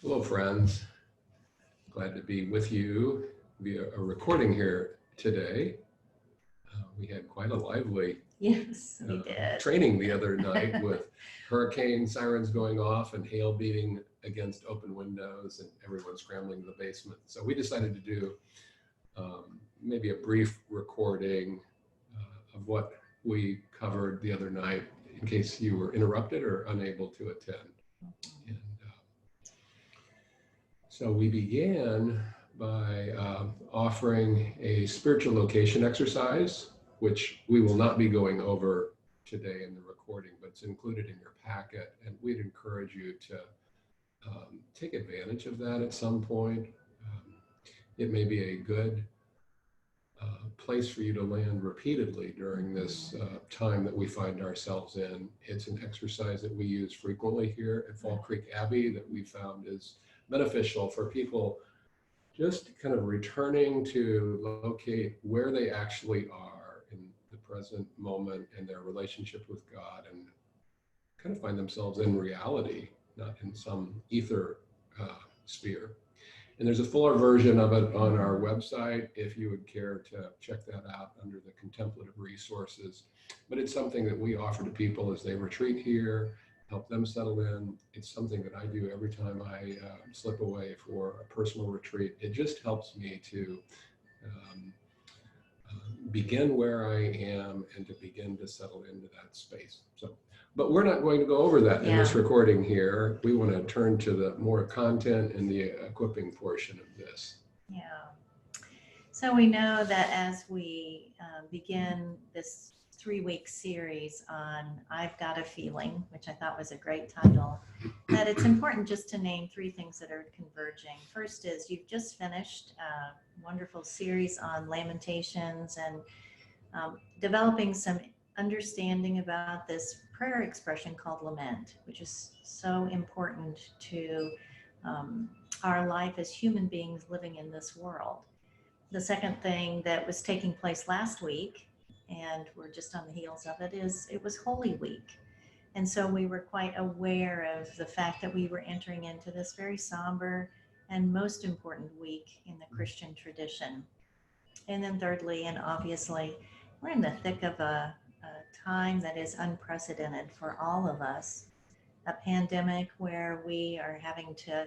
Hello, friends. Glad to be with you via a recording here today. We had quite a lively Yes, we did. training the other night with hurricane sirens going off and hail beating against open windows and everyone scrambling to the basement. So we decided to do maybe a brief recording of what we covered the other night in case you were interrupted or unable to attend. And so we began by offering a spiritual location exercise, which we will not be going over today in the recording, but it's included in your packet. And we'd encourage you to take advantage of that at some point. It may be a good place for you to land repeatedly during this time that we find ourselves in. It's an exercise that we use frequently here at Fall Creek Abbey that we found is beneficial for people just kind of returning to locate where they actually are in the present moment and their relationship with God and kind of find themselves in reality, not in some ether sphere. And there's a fuller version of it on our website if you would care to check that out under the contemplative resources. But it's something that we offer to people as they retreat here, help them settle in. It's something that I do every time I slip away for a personal retreat. It just helps me to begin where I am and to begin to settle into that space. So, but we're not going to go over that in this recording here. We want to turn to the more content and the equipping portion of this. Yeah. So we know that as we begin this 3-week series on I've Got a Feeling, which I thought was a great title, that it's important just to name 3 things that are converging. First is you've just finished a wonderful series on Lamentations and developing some understanding about this prayer expression called lament, which is so important to our life as human beings living in this world. The second thing that was taking place last week, and we're just on the heels of it, is it was Holy Week. And so we were quite aware of the fact that we were entering into this very somber and most important week in the Christian tradition. And then thirdly, and obviously, we're in the thick of a time that is unprecedented for all of us, a pandemic where we are having to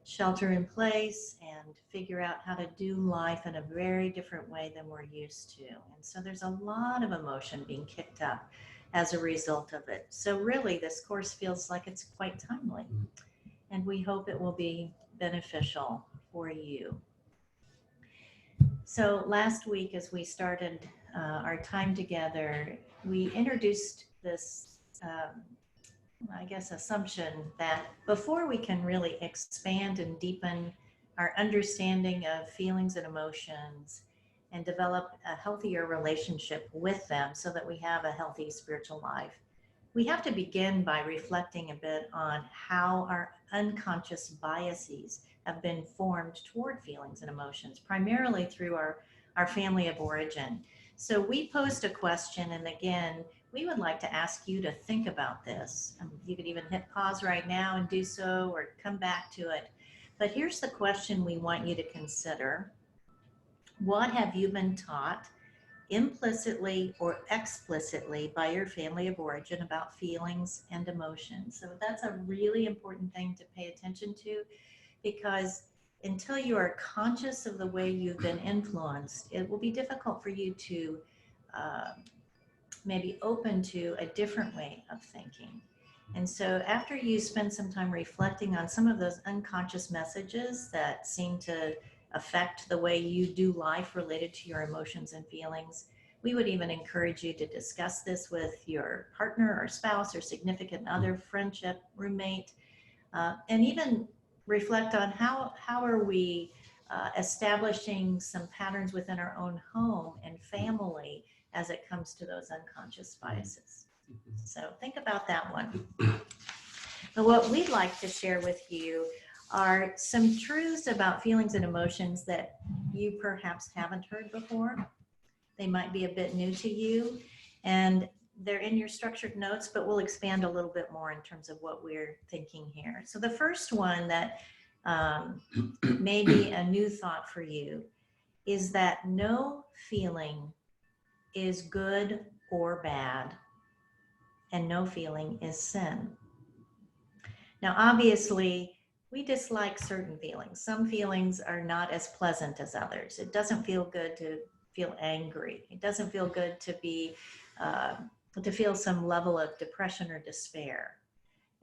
shelter in place and figure out how to do life in a very different way than we're used to. And so there's a lot of emotion being kicked up as a result of it. So really, this course feels like it's quite timely, and we hope it will be beneficial for you. So last week, as we started our time together, we introduced this, assumption that before we can really expand and deepen our understanding of feelings and emotions and develop a healthier relationship with them so that we have a healthy spiritual life, we have to begin by reflecting a bit on how our unconscious biases have been formed toward feelings and emotions, primarily through our family of origin. So we posed a question, and again, we would like to ask you to think about this. You could even hit pause right now and do so, or come back to it. But here's the question we want you to consider. What have you been taught implicitly or explicitly by your family of origin about feelings and emotions? So that's a really important thing to pay attention to, because until you are conscious of the way you've been influenced, it will be difficult for you to maybe open to a different way of thinking. And so after you spend some time reflecting on some of those unconscious messages that seem to affect the way you do life related to your emotions and feelings, we would even encourage you to discuss this with your partner or spouse or significant other, friendship, roommate, and even reflect on how are we establishing some patterns within our own home and family as it comes to those unconscious biases. So think about that one. But what we'd like to share with you are some truths about feelings and emotions that you perhaps haven't heard before. They might be a bit new to you, and they're in your structured notes, but we'll expand a little bit more in terms of what we're thinking here. So the first one that maybe a new thought for you is that no feeling is good or bad, and no feeling is sin. Now, obviously, we dislike certain feelings. Some feelings are not as pleasant as others. It doesn't feel good to feel angry. It doesn't feel good to feel some level of depression or despair.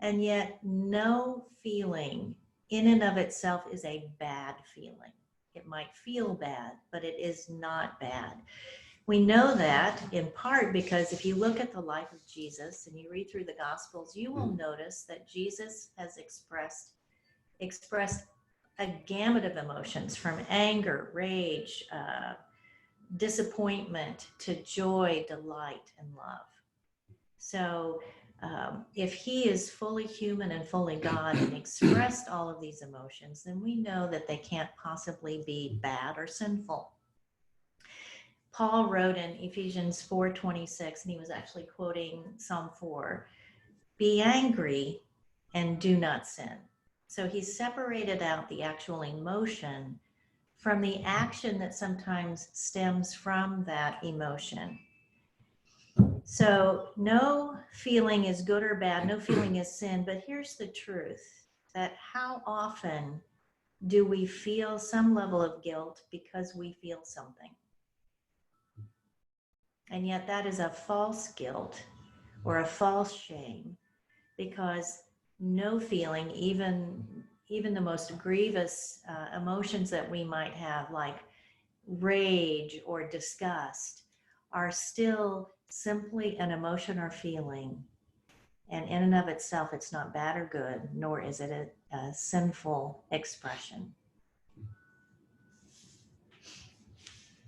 And yet, no feeling in and of itself is a bad feeling. It might feel bad, but it is not bad. We know that in part because if you look at the life of Jesus and you read through the Gospels, you will notice that Jesus has expressed a gamut of emotions, from anger, rage, disappointment, to joy, delight, and love. So if he is fully human and fully God and expressed all of these emotions, then we know that they can't possibly be bad or sinful. Paul wrote in Ephesians 4:26, and he was actually quoting Psalm 4, "Be angry and do not sin." So he separated out the actual emotion from the action that sometimes stems from that emotion. So no feeling is good or bad, no feeling is sin, but here's the truth, that how often do we feel some level of guilt because we feel something? And yet that is a false guilt or a false shame, because no feeling, even the most grievous emotions that we might have, like rage or disgust, are still simply an emotion or feeling. And in and of itself, it's not bad or good, nor is it a sinful expression.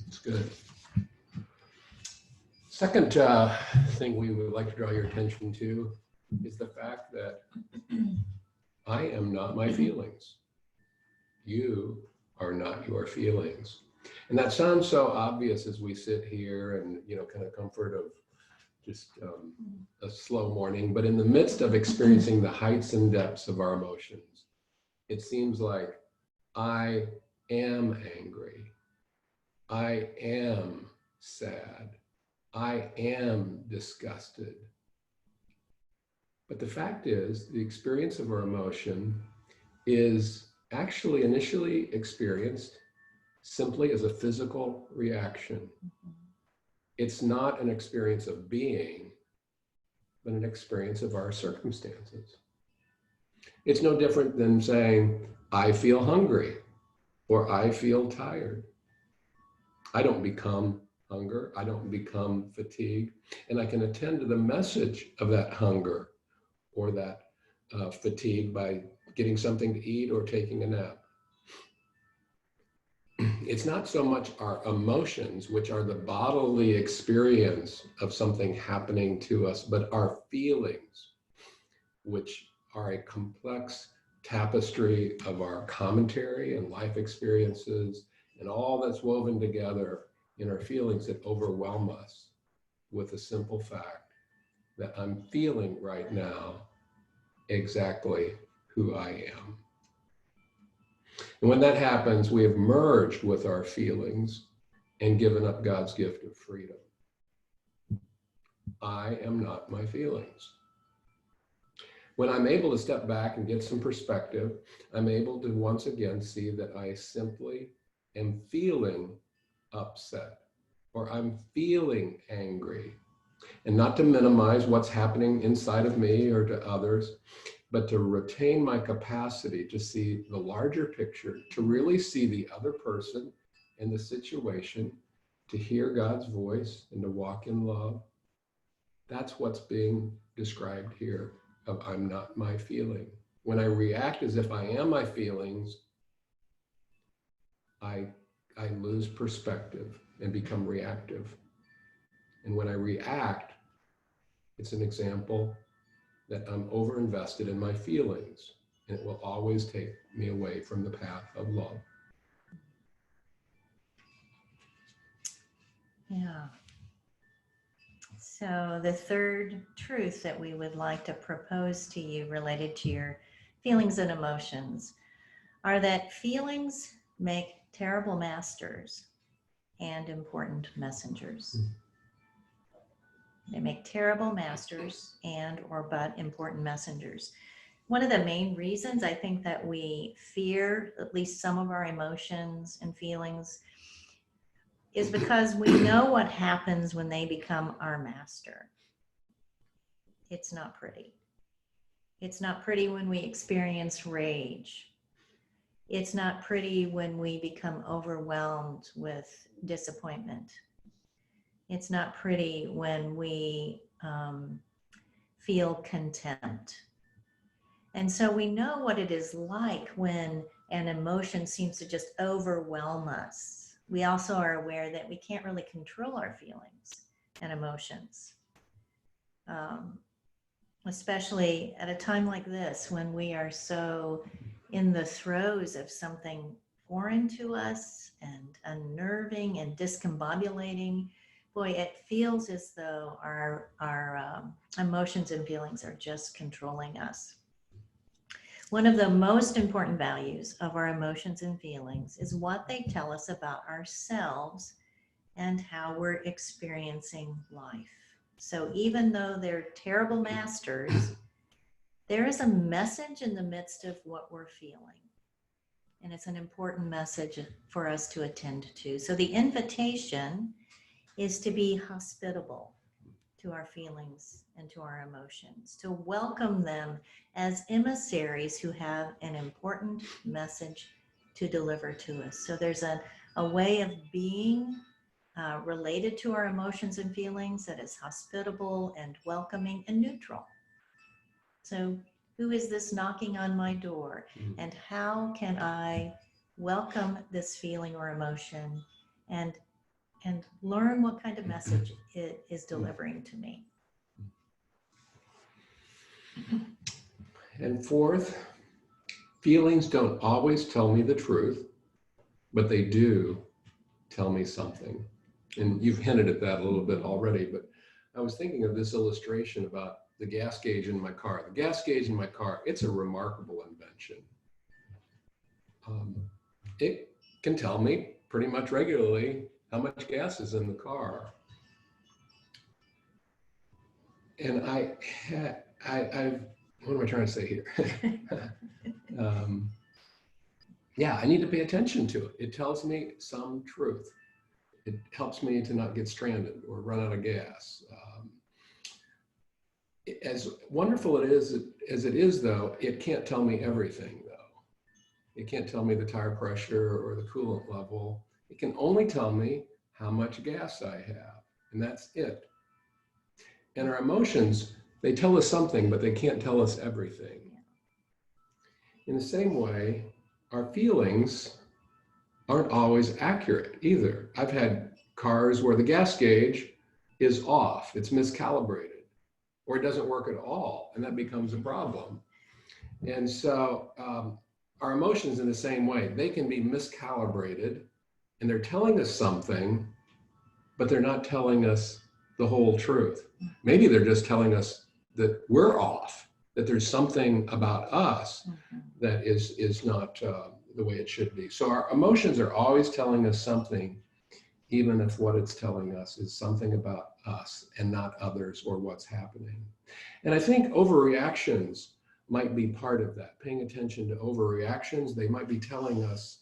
That's good. Second thing we would like to draw your attention to is the fact that I am not my feelings. You are not your feelings. And that sounds so obvious as we sit here and, kind of comfort of just a slow morning. But in the midst of experiencing the heights and depths of our emotions, it seems like I am angry. I am sad. I am disgusted. But the fact is, the experience of our emotion is actually initially experienced simply as a physical reaction. It's not an experience of being, but an experience of our circumstances. It's no different than saying, I feel hungry or I feel tired. I don't become hunger. I don't become fatigue. And I can attend to the message of that hunger or that fatigue by getting something to eat or taking a nap. It's not so much our emotions, which are the bodily experience of something happening to us, but our feelings, which are a complex tapestry of our commentary and life experiences and all that's woven together in our feelings that overwhelm us with the simple fact that I'm feeling right now exactly who I am. And when that happens, we have merged with our feelings and given up God's gift of freedom. I am not my feelings. When I'm able to step back and get some perspective, I'm able to once again see that I simply am feeling upset or I'm feeling angry. And not to minimize what's happening inside of me or to others, but to retain my capacity to see the larger picture, to really see the other person and the situation, to hear God's voice and to walk in love. That's what's being described here of I'm not my feeling. When I react as if I am my feelings, I lose perspective and become reactive. And when I react, it's an example that I'm overinvested in my feelings, and it will always take me away from the path of love. Yeah. So the third truth that we would like to propose to you related to your feelings and emotions are that feelings make terrible masters and important messengers. They make terrible masters and or but important messengers. One of the main reasons I think that we fear at least some of our emotions and feelings is because we know what happens when they become our master. It's not pretty. It's not pretty when we experience rage. It's not pretty when we become overwhelmed with disappointment. It's not pretty when we feel contempt. And so we know what it is like when an emotion seems to just overwhelm us. We also are aware that we can't really control our feelings and emotions, especially at a time like this when we are so in the throes of something foreign to us and unnerving and discombobulating. Boy, it feels as though our emotions and feelings are just controlling us. One of the most important values of our emotions and feelings is what they tell us about ourselves and how we're experiencing life. So even though they're terrible masters, there is a message in the midst of what we're feeling. And it's an important message for us to attend to. So the invitation is to be hospitable to our feelings and to our emotions, to welcome them as emissaries who have an important message to deliver to us. So there's a way of being related to our emotions and feelings that is hospitable and welcoming and neutral. So who is this knocking on my door? And how can I welcome this feeling or emotion and learn what kind of message it is delivering to me? And fourth, feelings don't always tell me the truth, but they do tell me something. And you've hinted at that a little bit already, but I was thinking of this illustration about the gas gauge in my car. The gas gauge in my car, it's a remarkable invention. It can tell me pretty much regularly how much gas is in the car. And I've what am I trying to say here? Yeah, I need to pay attention to it. It tells me some truth. It helps me to not get stranded or run out of gas. As wonderful as it is, though, it can't tell me everything, though. It can't tell me the tire pressure or the coolant level. It can only tell me how much gas I have, and that's it. And our emotions, they tell us something, but they can't tell us everything. In the same way, our feelings aren't always accurate either. I've had cars where the gas gauge is off, it's miscalibrated, or it doesn't work at all, and that becomes a problem. And so our emotions in the same way, they can be miscalibrated, and they're telling us something, but they're not telling us the whole truth. Maybe they're just telling us that we're off, that there's something about us that is not the way it should be. So our emotions are always telling us something, even if what it's telling us is something about us and not others or what's happening. And I think overreactions might be part of that. Paying attention to overreactions, they might be telling us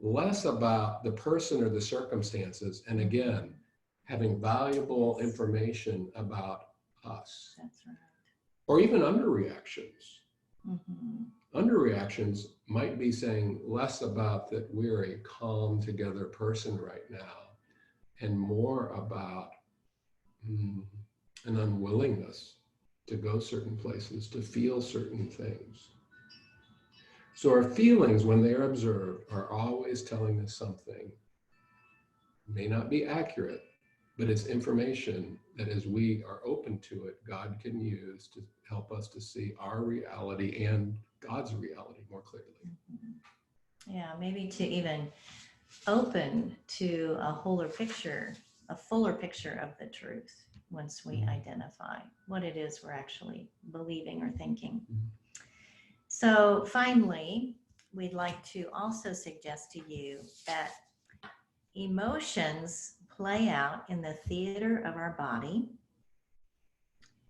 less about the person or the circumstances, and again, having valuable information about us. That's right. Or even underreactions. Underreactions might be saying less about that we're a calm together person right now, and more about an unwillingness to go certain places, to feel certain things. So our feelings, when they are observed, are always telling us something. It may not be accurate, but it's information that as we are open to it, God can use to help us to see our reality and God's reality more clearly. Yeah, maybe to even open to a fuller picture of the truth once we identify what it is we're actually believing or thinking. So finally, we'd like to also suggest to you that emotions play out in the theater of our body,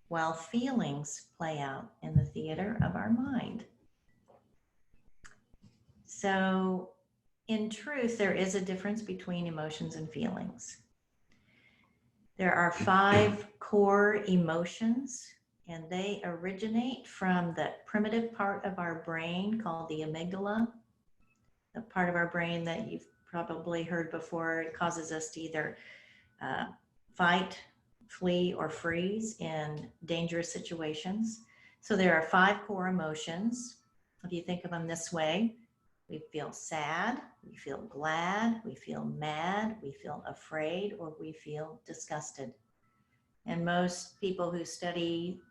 while feelings play out in the theater of our mind. So, in truth, there is a difference between emotions and feelings. There are 5 core emotions, and they originate from the primitive part of our brain called the amygdala, the part of our brain that you've probably heard before. It causes us to either fight, flee, or freeze in dangerous situations. So there are 5 core emotions. If you think of them this way, we feel sad, we feel glad, we feel mad, we feel afraid, or we feel disgusted. And most people who study,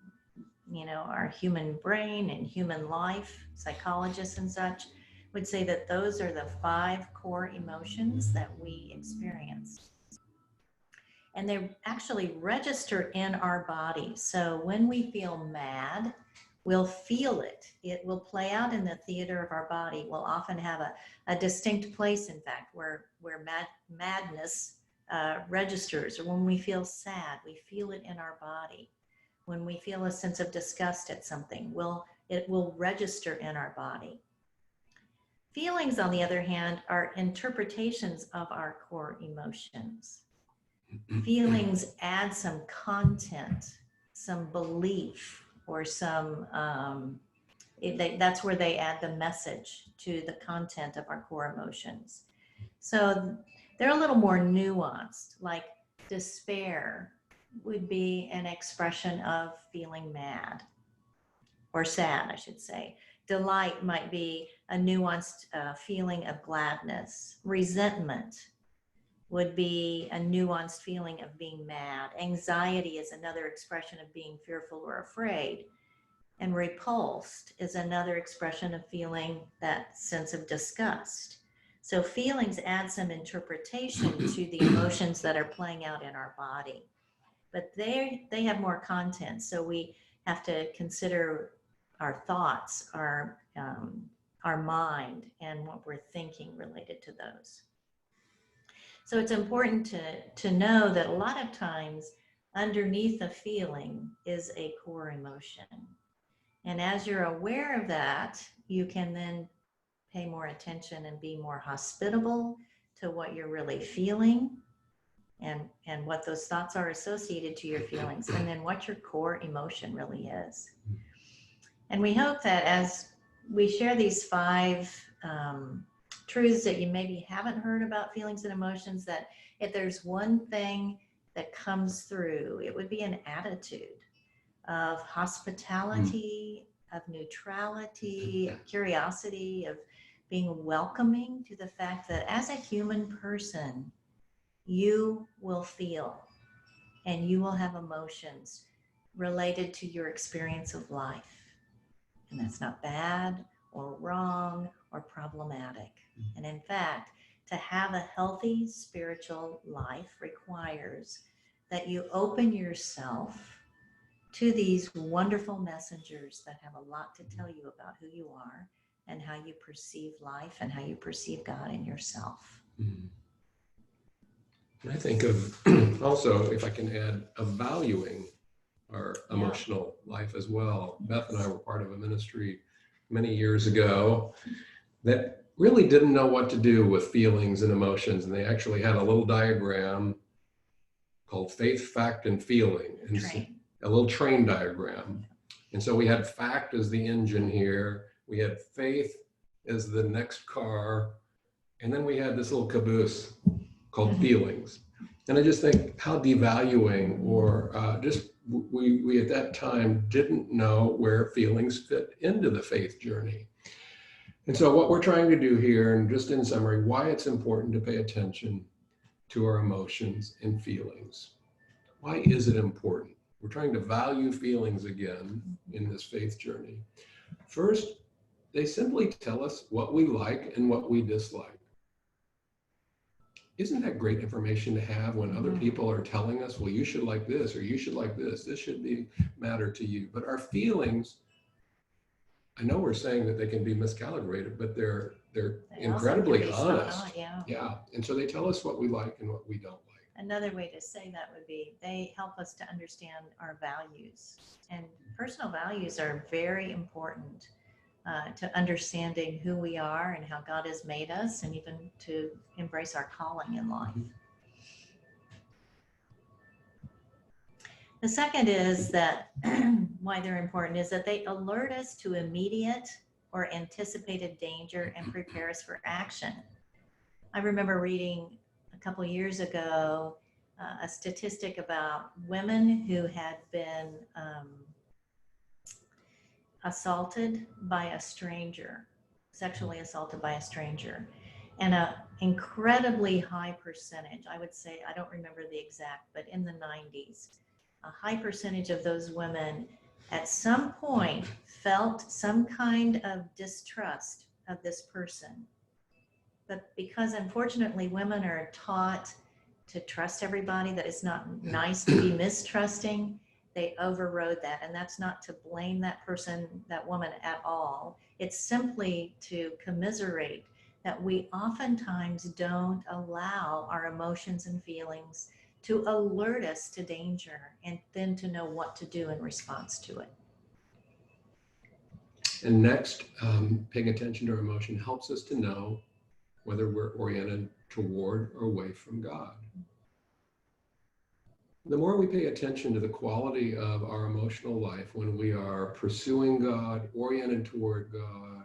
our human brain and human life, psychologists and such, would say that those are the 5 core emotions that we experience. And they actually register in our body. So when we feel mad, we'll feel it. It will play out in the theater of our body. We'll often have a distinct place, in fact, where madness registers. Or when we feel sad, we feel it in our body. When we feel a sense of disgust at something, it will register in our body. Feelings, on the other hand, are interpretations of our core emotions. Feelings add some content, some belief, or some, that's where they add the message to the content of our core emotions. So they're a little more nuanced, like despair would be an expression of feeling mad, or sad, I should say. Delight might be a nuanced feeling of gladness. Resentment would be a nuanced feeling of being mad. Anxiety is another expression of being fearful or afraid. And repulsed is another expression of feeling that sense of disgust. So feelings add some interpretation to the emotions that are playing out in our body. But they have more content. So we have to consider our thoughts, our mind, and what we're thinking related to those. So it's important to know that a lot of times underneath a feeling is a core emotion. And as you're aware of that, you can then pay more attention and be more hospitable to what you're really feeling and what those thoughts are associated to your feelings, and then what your core emotion really is. And we hope that as we share these 5 truths that you maybe haven't heard about feelings and emotions, that if there's one thing that comes through, it would be an attitude of hospitality, of neutrality, of curiosity, of being welcoming to the fact that as a human person, you will feel and you will have emotions related to your experience of life. And that's not bad or wrong or problematic. And in fact, to have a healthy spiritual life requires that you open yourself to these wonderful messengers that have a lot to tell you about who you are and how you perceive life and how you perceive God and yourself. And I think of also, if I can add, of valuing our emotional life as well. Beth and I were part of a ministry many years ago that really didn't know what to do with feelings and emotions. And they actually had a little diagram called faith, fact, and feeling. And a little train diagram. And so we had fact as the engine here. We had faith as the next car. And then we had this little caboose called feelings. And I just think how devaluing, or we at that time didn't know where feelings fit into the faith journey. And so what we're trying to do here, and just in summary, why it's important to pay attention to our emotions and feelings. Why is it important? We're trying to value feelings again in this faith journey. First, they simply tell us what we like and what we dislike. Isn't that great information to have when other people are telling us, well, you should like this, or you should like this should matter to you. But our feelings, know we're saying that they can be miscalibrated, but they're They also can incredibly be spot honest. on, yeah. Yeah. And so they tell us what we like and what we don't like. Another way to say that would be they help us to understand our values. And personal values are very important to understanding who we are and how God has made us, and even to embrace our calling in life. The second is that why they're important is that they alert us to immediate or anticipated danger and prepare us for action. I remember reading a couple years ago a statistic about women who had been assaulted by a stranger, sexually assaulted by a stranger, and an incredibly high percentage, I would say, I don't remember the exact, but in the 90s, a high percentage of those women at some point felt some kind of distrust of this person. But because unfortunately women are taught to trust everybody, that it's not nice to be mistrusting, they overrode that. And that's not to blame that person, that woman at all. It's simply to commiserate that we oftentimes don't allow our emotions and feelings to alert us to danger and then to know what to do in response to it. And next, paying attention to our emotion helps us to know whether we're oriented toward or away from God. The more we pay attention to the quality of our emotional life when we are pursuing God, oriented toward God,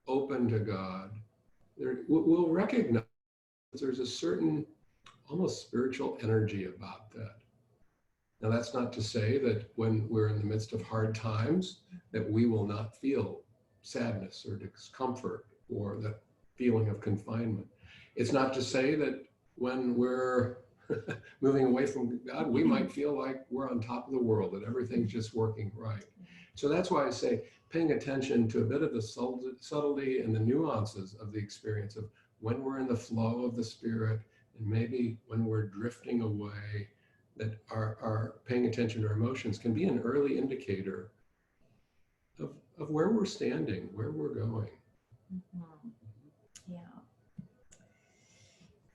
open to God, we'll recognize there's a certain almost spiritual energy about that. Now, that's not to say that when we're in the midst of hard times that we will not feel sadness or discomfort or that feeling of confinement. It's not to say that when we're moving away from God, we might feel like we're on top of the world, that everything's just working right. So that's why I say paying attention to a bit of the subtlety and the nuances of the experience of when we're in the flow of the Spirit and maybe when we're drifting away, that our paying attention to our emotions can be an early indicator of where we're standing, where we're going. Mm-hmm. Yeah.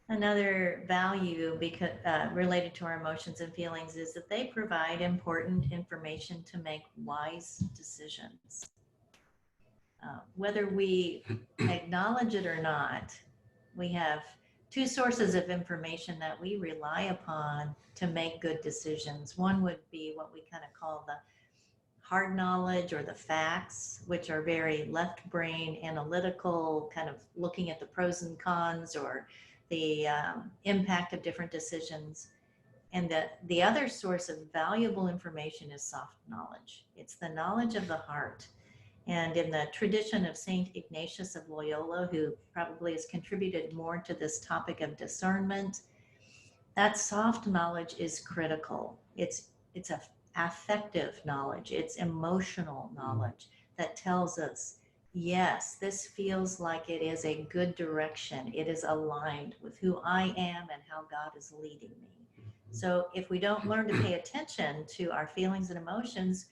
Another value because related to our emotions and feelings is that they provide important information to make wise decisions. Whether we acknowledge it or not, we have two sources of information that we rely upon to make good decisions. One would be what we kind of call the hard knowledge or the facts, which are very left brain analytical, kind of looking at the pros and cons or the impact of different decisions. And the other source of valuable information is soft knowledge. It's the knowledge of the heart. And in the tradition of St. Ignatius of Loyola, who probably has contributed more to this topic of discernment, that soft knowledge is critical. It's a affective knowledge. It's emotional knowledge that tells us, yes, this feels like it is a good direction. It is aligned with who I am and how God is leading me. So if we don't learn to pay attention to our feelings and emotions,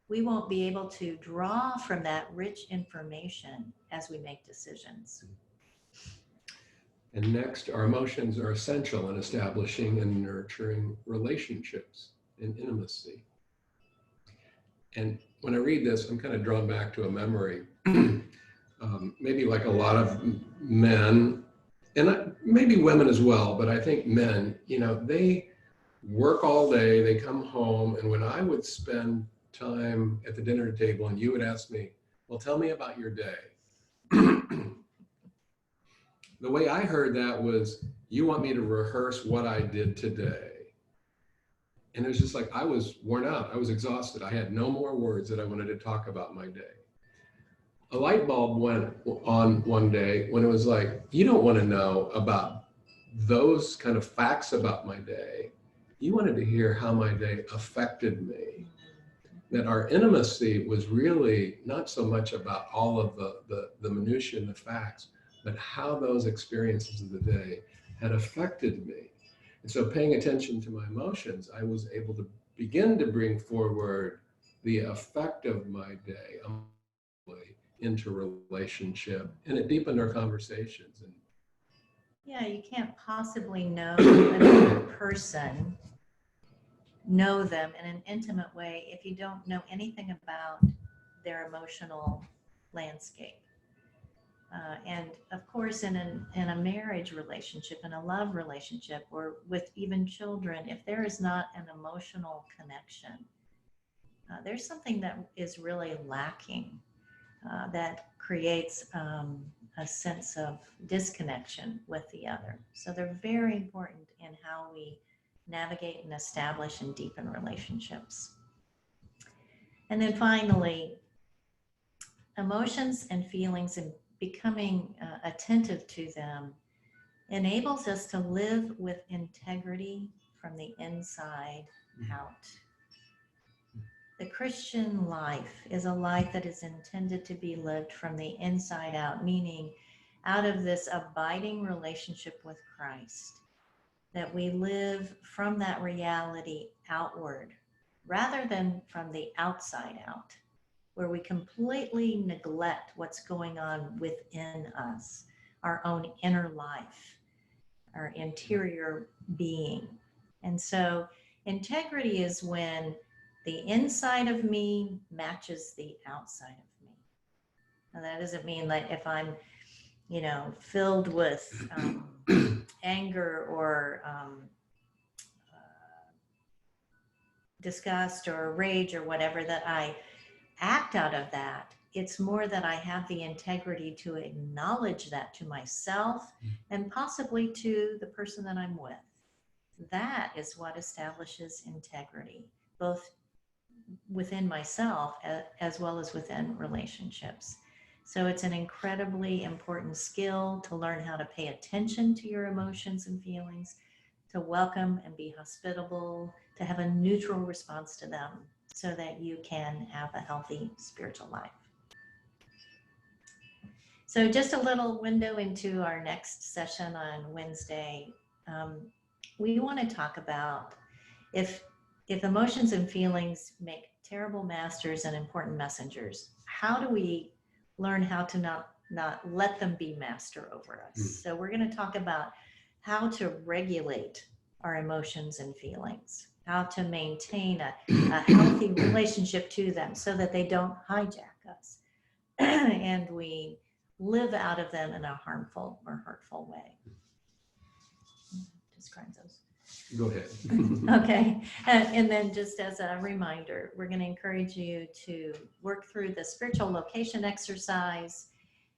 we won't be able to draw from that rich information as we make decisions. And next, our emotions are essential in establishing and nurturing relationships and intimacy. And when I read this, I'm kind of drawn back to a memory. Maybe like a lot of men, and maybe women as well, but I think men, they work all day, they come home, and when I would spend time at the dinner table and you would ask me, well, tell me about your day. The way I heard that was, you want me to rehearse what I did today. And it was just like, I was worn out. I was exhausted. I had no more words that I wanted to talk about my day. A light bulb went on one day when it was like, you don't want to know about those kind of facts about my day. You wanted to hear how my day affected me. That our intimacy was really not so much about all of the minutiae and the facts, but how those experiences of the day had affected me. And so paying attention to my emotions, I was able to begin to bring forward the effect of my day into relationship, and it deepened our conversations. And Yeah, you can't possibly know another person, know them in an intimate way if you don't know anything about their emotional landscape. And of course, in a marriage relationship, in a love relationship, or with even children, if there is not an emotional connection, there's something that is really lacking that creates a sense of disconnection with the other. So they're very important in how we navigate and establish and deepen relationships. And then finally, emotions and feelings and becoming attentive to them enables us to live with integrity from the inside out. The Christian life is a life that is intended to be lived from the inside out, meaning out of this abiding relationship with Christ, that we live from that reality outward rather than from the outside out, where we completely neglect what's going on within us, our own inner life, our interior being. And so integrity is when the inside of me matches the outside of me. Now that doesn't mean that if I'm, filled with anger or disgust or rage or whatever, that I act out of that. It's more that I have the integrity to acknowledge that to myself and possibly to the person that I'm with. That is what establishes integrity, both within myself as well as within relationships. So it's an incredibly important skill to learn how to pay attention to your emotions and feelings, to welcome and be hospitable, to have a neutral response to them so that you can have a healthy spiritual life. So just a little window into our next session on Wednesday. We want to talk about if emotions and feelings make terrible masters and important messengers, how do we learn how to not let them be master over us? So we're going to talk about how to regulate our emotions and feelings, how to maintain a healthy relationship to them so that they don't hijack us and we live out of them in a harmful or hurtful way. Describe those. Go ahead. Okay. And then just as a reminder, we're going to encourage you to work through the spiritual location exercise.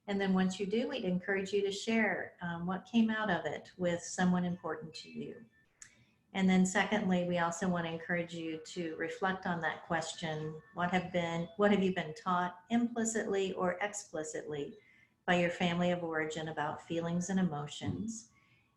And then once you do, we'd encourage you to share what came out of it with someone important to you. And then secondly, we also want to encourage you to reflect on that question. What have you been taught implicitly or explicitly by your family of origin about feelings and emotions?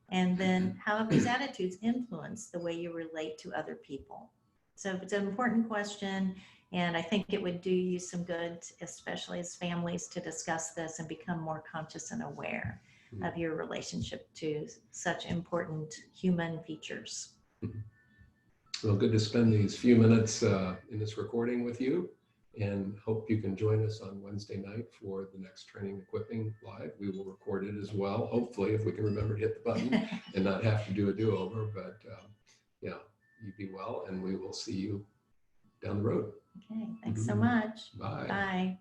And then how have these attitudes influenced the way you relate to other people? So it's an important question, and I think it would do you some good, especially as families, to discuss this and become more conscious and aware of your relationship to such important human features. Well, good to spend these few minutes in this recording with you, and hope you can join us on Wednesday night for the next Training Equipping Live. We will record it as well, hopefully, if we can remember to hit the button and not have to do a do-over. But yeah, you be well, and we will see you down the road. Okay, thanks so much. Bye. Bye.